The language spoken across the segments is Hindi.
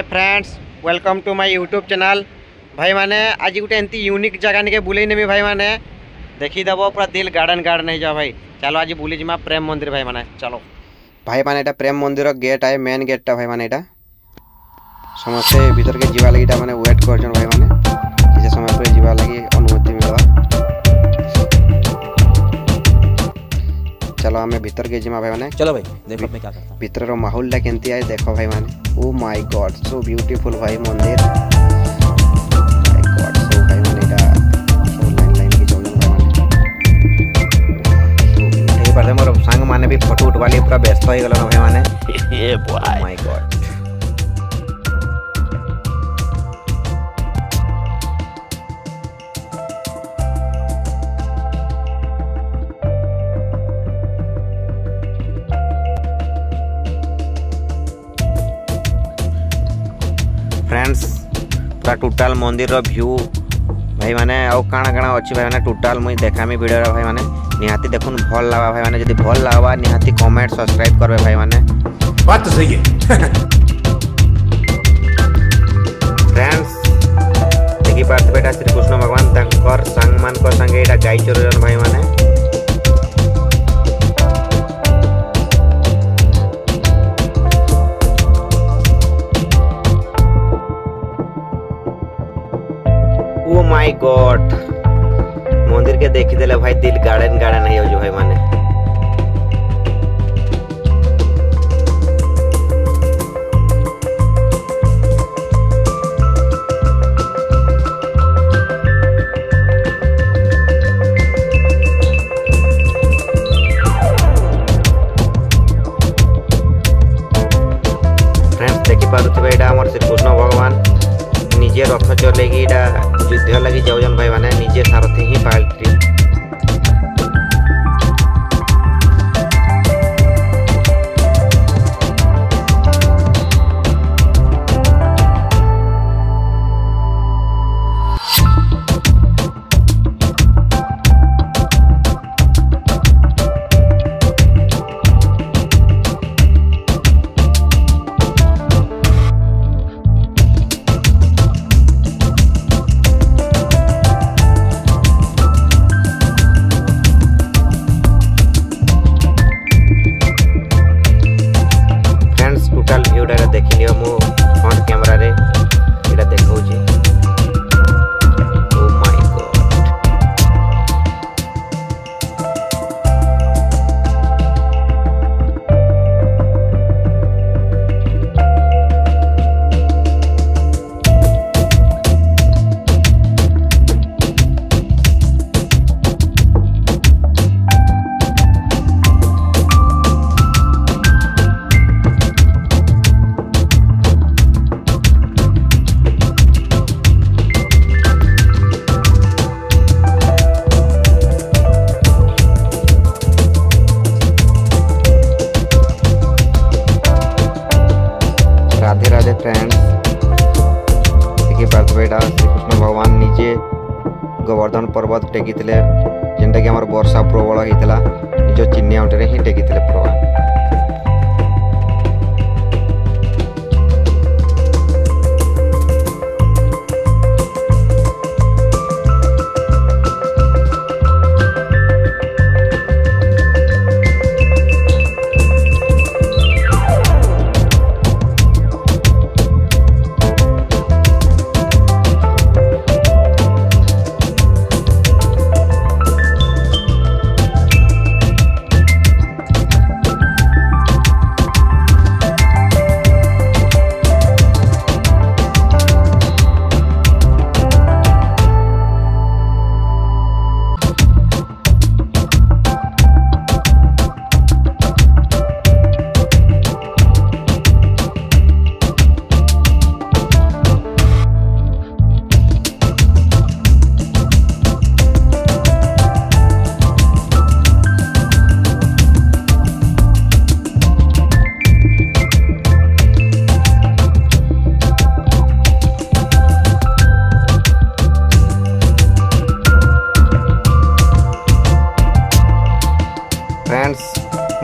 Friends, welcome to my YouTube channel. भाई माने आज गोटे एमती यूनिक जगह निके बुले नेमी भाई माने देखीदेव पूरा दिल गार्डन गार्डन हो जा भाई। चलो आज बुली जिमा प्रेम मंदिर भाई माने। चलो भाई माने एटा प्रेम मंदिर गेट है, मेन गेटा भाई माने एटा समस्ते भीतर के जीवा लगी माने वेट कर भाई माने किसी समय पर जीवा लगी अनुमति मिलवा। चलो हमें भीतर के जिमा भाई माने। चलो भाई देखो मैं क्या करता हूं। भीतर रो माहौल ला केंती आए देखो भाई माने। Oh my God so beautiful भाई मंदिर। माय गॉड सो भाई माने दा सो लाइन की जोन भाई माने। सो ए पर मोर संग माने भी फोटो उठवाली पूरा व्यस्त हो गेलो भाई माने। ये बॉय माय गॉड। फ्रेंड्स पूरा टोटाल मंदिर रो व्यू भाई माने आउ काना काना अछि भाई माने टोटाल मुई देखामी वीडियो रे भाई माने निहाती देखुन भल लावा भाई माने। जदी भल लावा निहाती कमेंट सब्सक्राइब करबे भाई माने। बात तो सही है। फ्रेंड्स देखि पार्थ बेटा श्री कृष्ण भगवान तंकर संग मान को संगे एटा गाई चोरन भाई माने। ओ माय गॉड मंदिर के देखी देले भाई दिल गार्डन गार्डन है जो भाई माने। फ्रेंड्स देखि पारुथबे एटा हमर श्री कृष्ण भगवान निजे रथ चलेगी युद्ध लगी जाऊन भाई माने निजे सारथी ही पालती। देखी लियो मो फ्रंट कैमरा रे एटा देखौ छी। Oh my God Radhe Radhe friends देखिए पार्थ बेटा श्री कृष्ण भगवान निजे गोवर्धन पर्वत टेकी जेनटा कि हमर वर्षा प्रबल होता निज चिन्ह उठे ही टेकी प्रभा।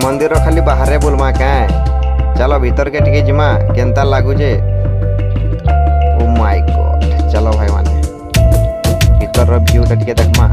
मंदिर खाली बाहर बुलमा क्या चलो भीतर के टिके जिमा केनता लागुजे ଭିତରର ଭ୍ୟୁଟା ଟିକେ ଦେଖମା।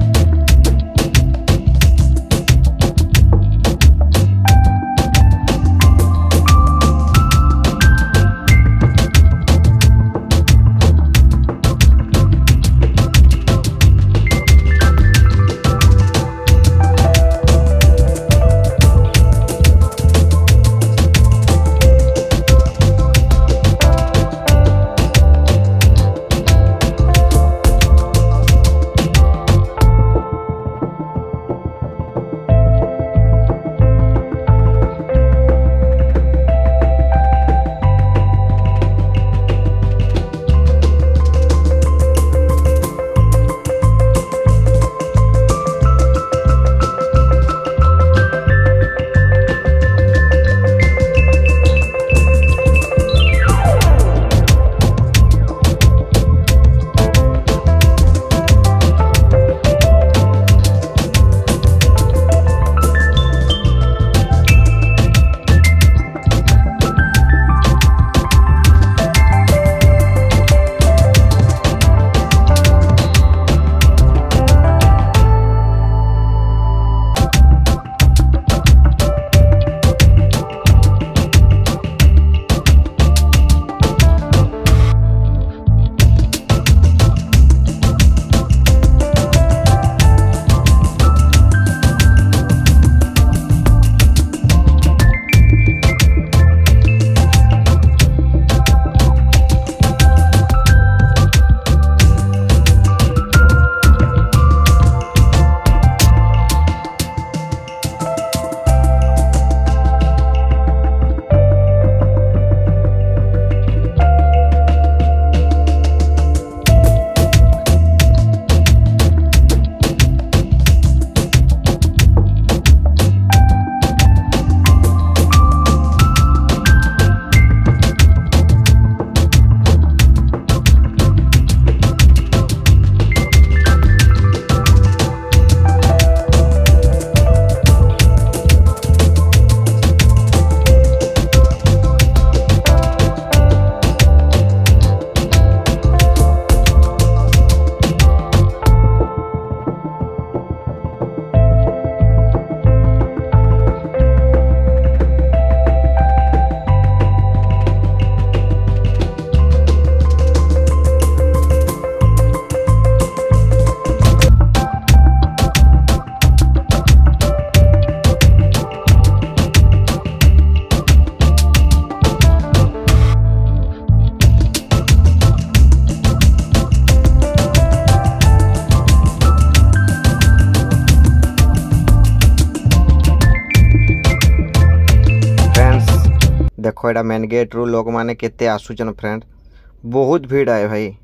देख एटा मेन गेट रु लोक माने केते आसुचन फ्रेंड, बहुत भीड़ है भाई।